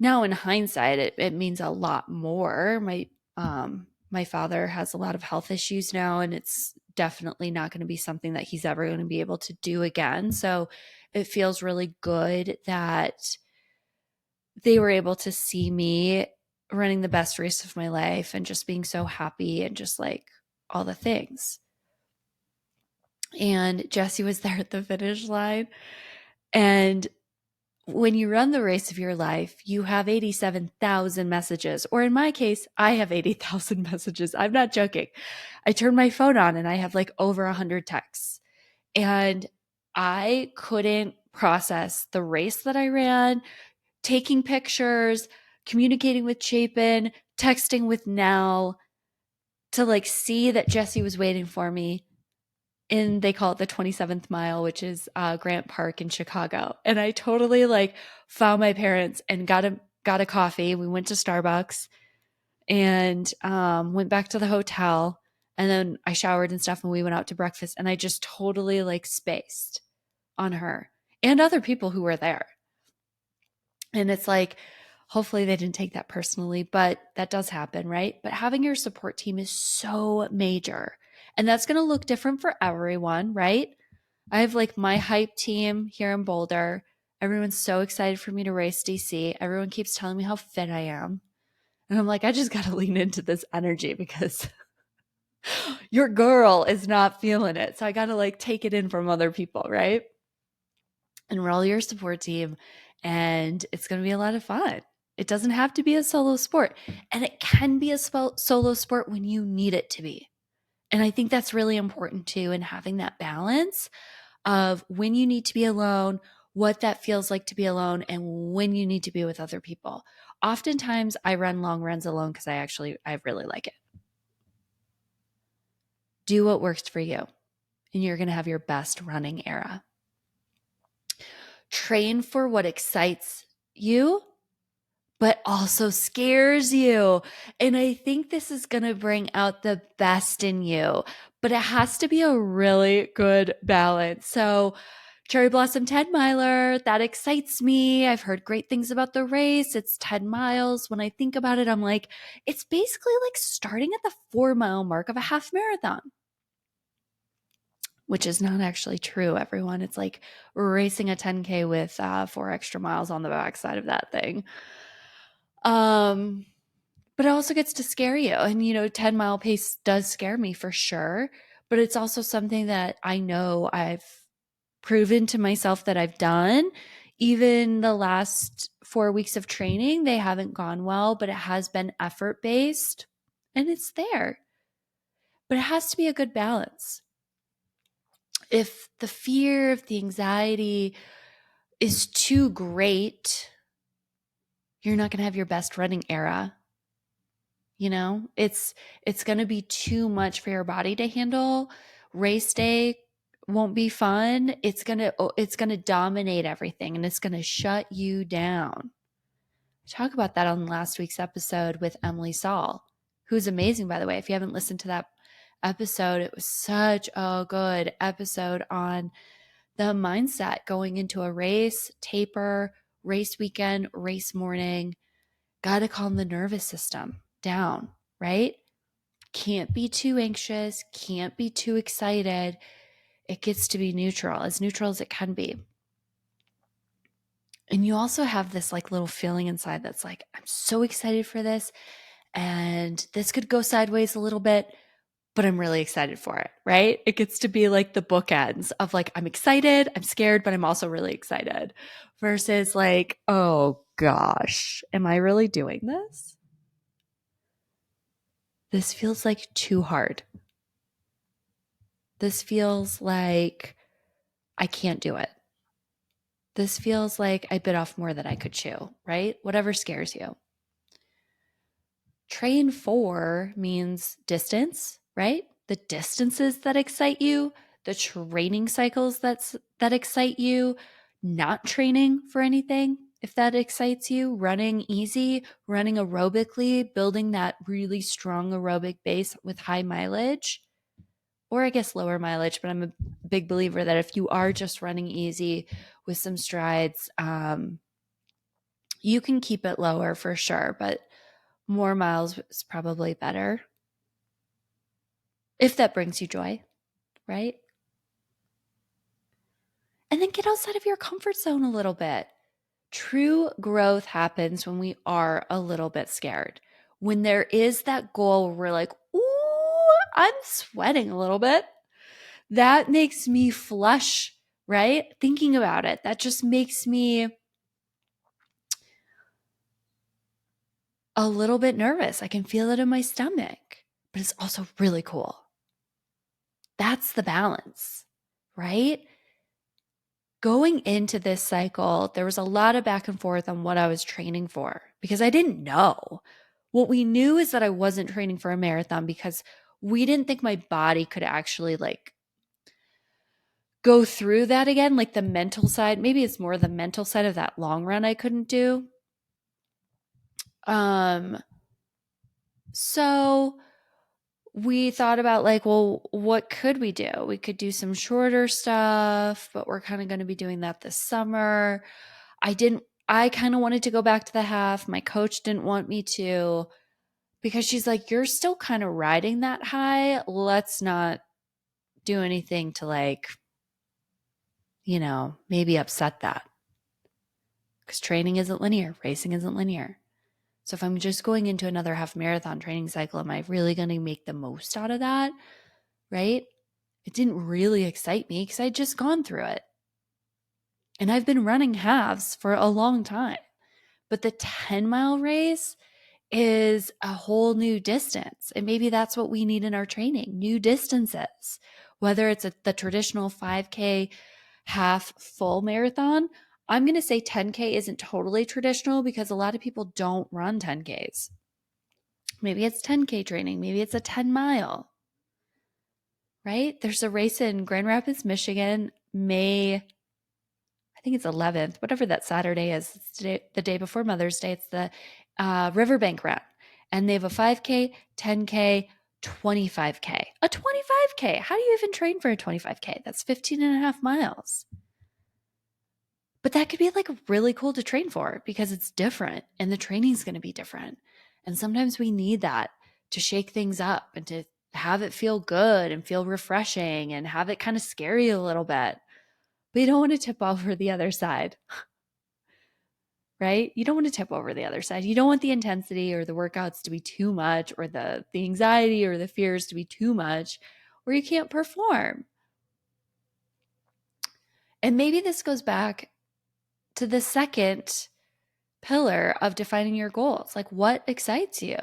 now in hindsight, it means a lot more. My father has a lot of health issues now, and it's definitely not going to be something that he's ever going to be able to do again. So it feels really good that they were able to see me running the best race of my life and just being so happy and just like all the things. And Jessie was there at the finish line, and when you run the race of your life, you have 87,000 messages. Or in my case, I have 80,000 messages. I'm not joking. I turn my phone on and I have like over 100 texts. And I couldn't process the race that I ran, taking pictures, communicating with Chapin, texting with Nell to like see that Jesse was waiting for me in, they call it the 27th mile, which is Grant Park in Chicago. And I totally like found my parents and got a coffee. We went to Starbucks and went back to the hotel. And then I showered and stuff and we went out to breakfast. And I just totally like spaced on her and other people who were there. And it's like, hopefully they didn't take that personally, but that does happen, right? But having your support team is so major. And that's going to look different for everyone, right? I have like my hype team here in Boulder. Everyone's so excited for me to race DC. Everyone keeps telling me how fit I am. And I'm like, I just got to lean into this energy because your girl is not feeling it. So I got to like take it in from other people, right? Enroll your support team and it's going to be a lot of fun. It doesn't have to be a solo sport, and it can be a solo sport when you need it to be. And I think that's really important too, in having that balance of when you need to be alone, what that feels like to be alone, and when you need to be with other people. Oftentimes I run long runs alone because I really like it. Do what works for you, and you're going to have your best running era. Train for what excites you, but also scares you. And I think this is going to bring out the best in you, but it has to be a really good balance. So, Cherry Blossom 10 miler, that excites me. I've heard great things about the race. It's 10 miles. When I think about it, I'm like, it's basically like starting at the 4-mile mark of a half marathon, which is not actually true, everyone. It's like racing a 10K with 4 extra miles on the backside of that thing. But it also gets to scare you. And, 10-mile pace does scare me for sure. But it's also something that I know I've proven to myself that I've done. Even the last 4 weeks of training, they haven't gone well, but it has been effort based and it's there. But it has to be a good balance. If the fear, if the anxiety is too great, you're not going to have your best running era. It's going to be too much for your body to handle. Race day won't be fun. It's going to dominate everything and it's going to shut you down. I talk about that on last week's episode with Emily Saul, who's amazing, by the way. If you haven't listened to that episode, it was such a good episode on the mindset going into a race, taper, race weekend, race morning. Got to calm the nervous system down, right? Can't be too anxious, can't be too excited. It gets to be neutral as it can be. And you also have this like little feeling inside that's like, I'm so excited for this. And this could go sideways a little bit, but I'm really excited for it, right? It gets to be like the bookends of like, I'm excited, I'm scared, but I'm also really excited versus like, oh gosh, am I really doing this? This feels like too hard. This feels like I can't do it. This feels like I bit off more than I could chew, right? Whatever scares you. Train for means distance, right? The distances that excite you, the training cycles that excite you, not training for anything if that excites you, running easy, running aerobically, building that really strong aerobic base with high mileage, or I guess lower mileage, but I'm a big believer that if you are just running easy with some strides, you can keep it lower for sure, but more miles is probably better if that brings you joy, right? And then get outside of your comfort zone a little bit. True growth happens when we are a little bit scared. When there is that goal where we're like, ooh, I'm sweating a little bit. That makes me flush, right? Thinking about it. That just makes me a little bit nervous. I can feel it in my stomach, but it's also really cool. That's the balance, right? Going into this cycle, there was a lot of back and forth on what I was training for because I didn't know. What we knew is that I wasn't training for a marathon because we didn't think my body could actually like go through that again, like the mental side. Maybe it's more the mental side of that long run I couldn't do. So we thought about like, well, what could we do? We could do some shorter stuff, but we're kind of going to be doing that this summer. I kind of wanted to go back to the half. My coach didn't want me to because she's like, you're still kind of riding that high. Let's not do anything to like, maybe upset that. Because training isn't linear, racing isn't linear. So if I'm just going into another half marathon training cycle, am I really going to make the most out of that? Right? It didn't really excite me because I'd just gone through it. And I've been running halves for a long time. But the 10-mile race is a whole new distance. And maybe that's what we need in our training, new distances. Whether it's the traditional 5K half full marathon, I'm going to say 10K isn't totally traditional because a lot of people don't run 10Ks. Maybe it's 10K training. Maybe it's a 10-mile, right? There's a race in Grand Rapids, Michigan, I think it's 11th, whatever that Saturday is. It's the day before Mother's Day. It's the Riverbank Run. And they have a 5K, 10K, 25K. A 25K. How do you even train for a 25K? That's 15 and a half miles. But that could be like really cool to train for because it's different and the training's going to be different. And sometimes we need that to shake things up and to have it feel good and feel refreshing and have it kind of scary a little bit. But you don't want to tip over the other side, right? You don't want to tip over the other side. You don't want the intensity or the workouts to be too much or the anxiety or the fears to be too much where you can't perform. And maybe this goes back to the second pillar of defining your goals. Like, what excites you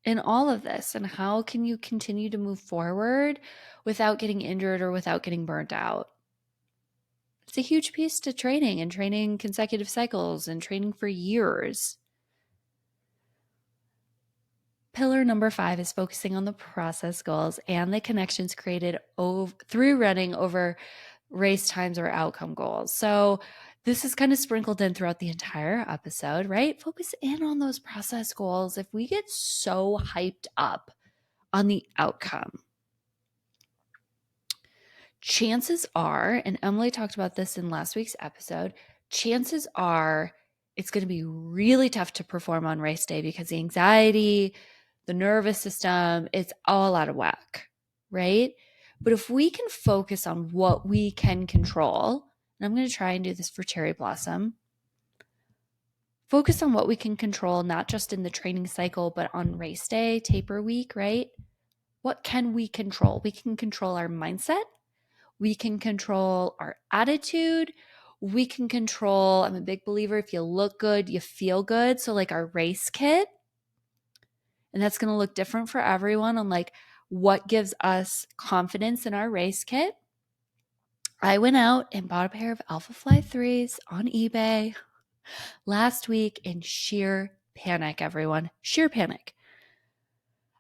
in all of this? And how can you continue to move forward without getting injured or without getting burnt out? It's a huge piece to training and training consecutive cycles and training for years. Pillar number 5 is focusing on the process goals and the connections created through running over race times or outcome goals. So this is kind of sprinkled in throughout the entire episode, right? Focus in on those process goals. If we get so hyped up on the outcome, chances are, and Emily talked about this in last week's episode, chances are it's going to be really tough to perform on race day because the anxiety, the nervous system, it's all out of whack, right? But if we can focus on what we can control, and I'm going to try and do this for Cherry Blossom, focus on what we can control, not just in the training cycle, but on race day, taper week, right? What can we control? We can control our mindset. We can control our attitude. We can control, I'm a big believer, if you look good, you feel good. So like our race kit, and that's going to look different for everyone on like what gives us confidence in our race kit. I went out and bought a pair of Alphafly 3s on eBay last week in sheer panic, everyone. Sheer panic.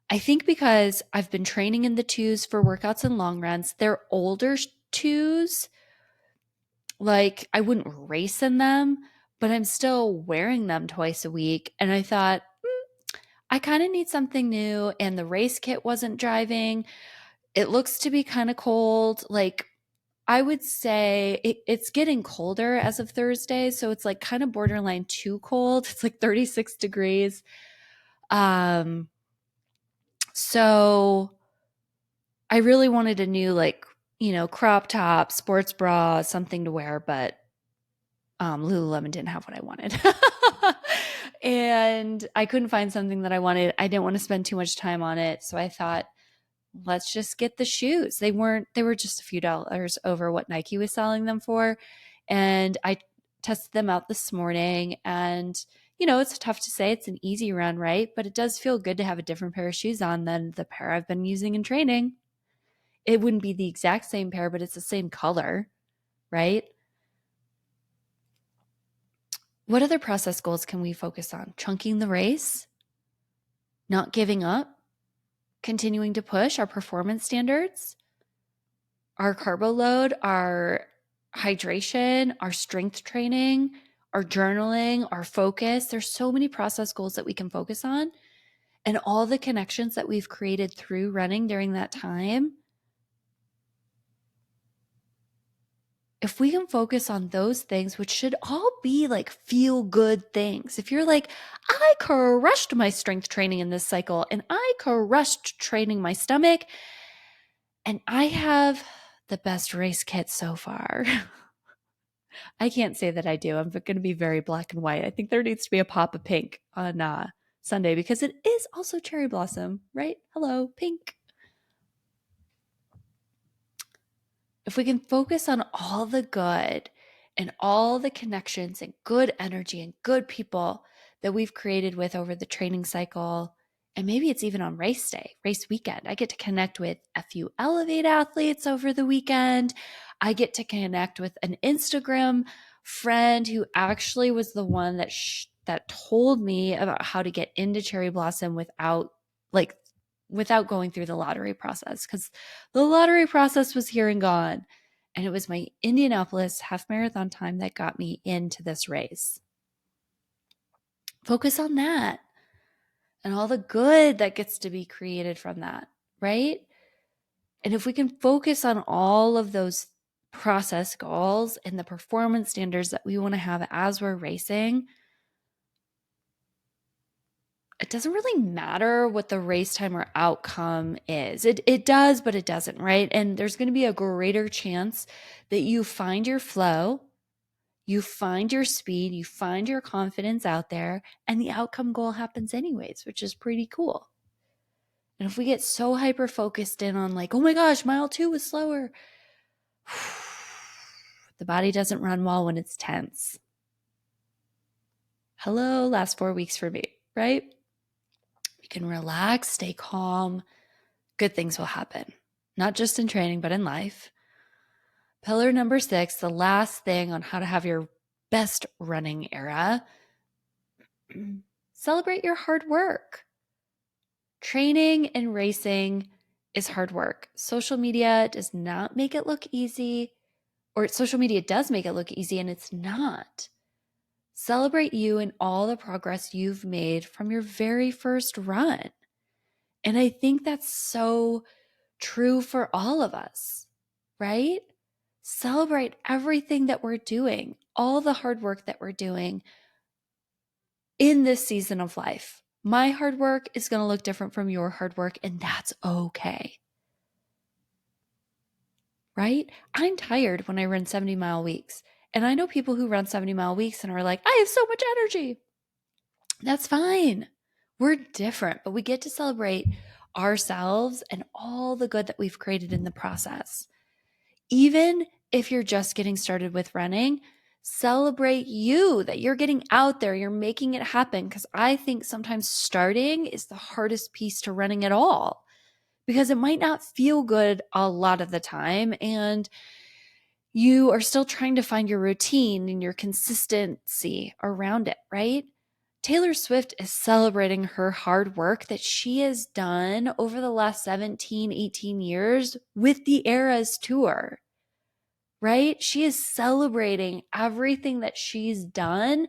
I think because I've been training in the 2s for workouts and long runs, they're older 2s. Like I wouldn't race in them, but I'm still wearing them twice a week. And I thought, I kind of need something new. And the race kit wasn't driving. It looks to be kind of cold. Like I would say it's getting colder as of Thursday. So it's like kind of borderline too cold. It's like 36 degrees. So I really wanted a new, like, crop top, sports bra, something to wear, but Lululemon didn't have what I wanted. And I couldn't find something that I wanted. I didn't want to spend too much time on it. So I thought, let's just get the shoes. They were just a few dollars over what Nike was selling them for. And I tested them out this morning and It's tough to say it's an easy run, right? But it does feel good to have a different pair of shoes on than the pair I've been using in training. It wouldn't be the exact same pair, but it's the same color, right? What other process goals can we focus on? Chunking the race, not giving up, continuing to push our performance standards, our carbo load, our hydration, our strength training, our journaling, our focus. There's so many process goals that we can focus on, and all the connections that we've created through running during that time. If we can focus on those things, which should all be like feel good things. If you're like, I crushed my strength training in this cycle and I crushed training my stomach and I have the best race kit so far. I can't say that I do. I'm going to be very black and white. I think there needs to be a pop of pink on Sunday because it is also cherry blossom, right? Hello, pink. If we can focus on all the good and all the connections and good energy and good people that we've created with over the training cycle, and maybe it's even on race day, race weekend. I get to connect with a few Elevate athletes over the weekend. I get to connect with an Instagram friend who actually was the one that told me about how to get into Cherry Blossom without going through the lottery process, because the lottery process was here and gone. And it was my Indianapolis half marathon time that got me into this race. Focus on that and all the good that gets to be created from that, right? And if we can focus on all of those process goals and the performance standards that we want to have as we're racing, it doesn't really matter what the race time or outcome is. It does, but it doesn't, right? And there's going to be a greater chance that you find your flow, you find your speed, you find your confidence out there, and the outcome goal happens anyways, which is pretty cool. And if we get so hyper focused in on like, oh my gosh, mile 2 was slower, the body doesn't run well when it's tense. Hello, last 4 weeks for me, right? You can relax, stay calm. Good things will happen, not just in training, but in life. Pillar number 6, the last thing on how to have your best running era. Celebrate your hard work. Training and racing is hard work. Social media does not make it look easy, or social media does make it look easy, and it's not. Celebrate you and all the progress you've made from your very first run. And I think that's so true for all of us, right? Celebrate everything that we're doing, all the hard work that we're doing in this season of life. My hard work is going to look different from your hard work, and that's okay. Right? I'm tired when I run 70-mile weeks. And I know people who run 70-mile weeks and are like, I have so much energy. That's fine. We're different, but we get to celebrate ourselves and all the good that we've created in the process. Even if you're just getting started with running, celebrate you, that you're getting out there, you're making it happen. Because I think sometimes starting is the hardest piece to running at all, because it might not feel good a lot of the time. And you are still trying to find your routine and your consistency around it, right? Taylor Swift is celebrating her hard work that she has done over the last 17, 18 years with the Eras Tour, right? She is celebrating everything that she's done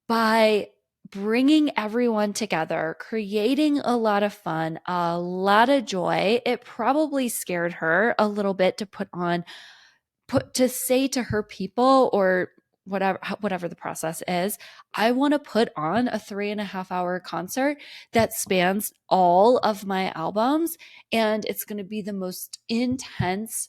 by bringing everyone together, creating a lot of fun, a lot of joy. It probably scared her a little bit to say to her people, or whatever the process is, I want to put on a 3.5-hour concert that spans all of my albums, and it's going to be the most intense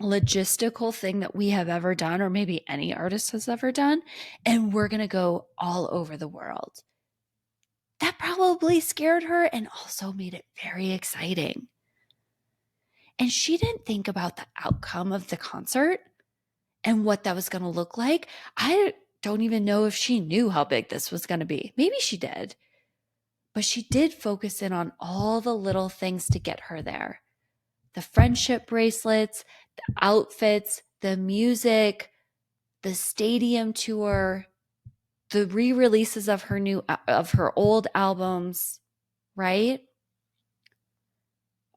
logistical thing that we have ever done, or maybe any artist has ever done, and we're going to go all over the world. That probably scared her and also made it very exciting. And she didn't think about the outcome of the concert and what that was going to look like. I don't even know if she knew how big this was going to be. Maybe she did, but she did focus in on all the little things to get her there. The friendship bracelets, the outfits, the music, the stadium tour, the re-releases of her old albums, right?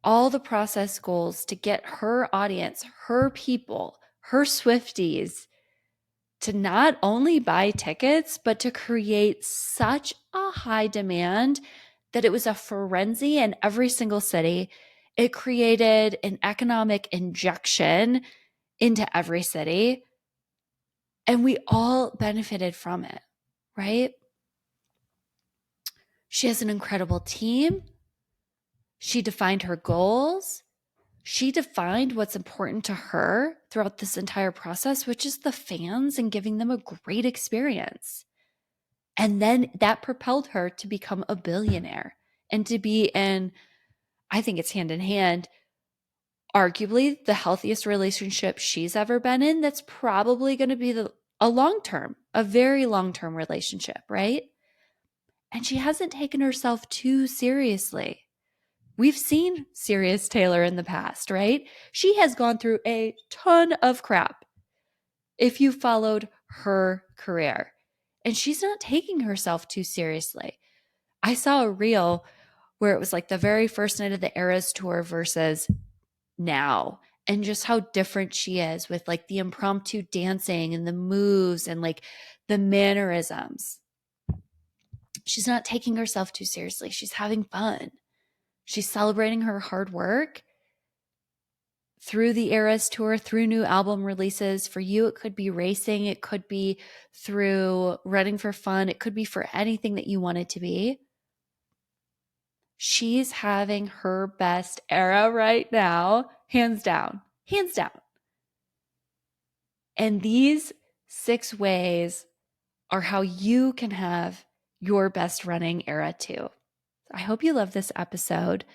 All the process goals to get her audience, her people, her Swifties to not only buy tickets, but to create such a high demand that it was a frenzy in every single city. It created an economic injection into every city, and we all benefited from it, right? She has an incredible team. She defined her goals. She defined what's important to her throughout this entire process, which is the fans and giving them a great experience. And then that propelled her to become a billionaire and to be in, I think it's hand in hand, arguably the healthiest relationship she's ever been in. That's probably going to be a very long-term relationship, right? And she hasn't taken herself too seriously. We've seen Sirius Taylor in the past, right? She has gone through a ton of crap if you followed her career. And she's not taking herself too seriously. I saw a reel where it was like the very first night of the Eras tour versus now, and just how different she is with like the impromptu dancing and the moves and like the mannerisms. She's not taking herself too seriously. She's having fun. She's celebrating her hard work through the Eras tour, through new album releases. For you, it could be racing. It could be through running for fun. It could be for anything that you want it to be. She's having her best era right now, hands down, hands down. And these 6 ways are how you can have your best running era too. I hope you love this episode.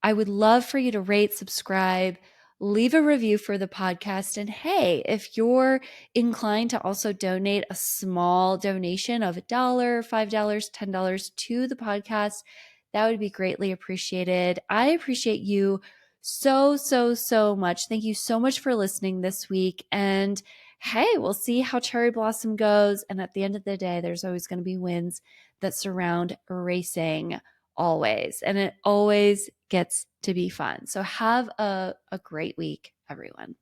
I would love for you to rate, subscribe, leave a review for the podcast. And hey, if you're inclined to also donate a small donation of $1, $5, $10 to the podcast, that would be greatly appreciated. I appreciate you so, so, so much. Thank you so much for listening this week. And hey, we'll see how Cherry Blossom goes. And at the end of the day, there's always going to be wins that surround racing, always. And it always gets to be fun. So have a great week, everyone.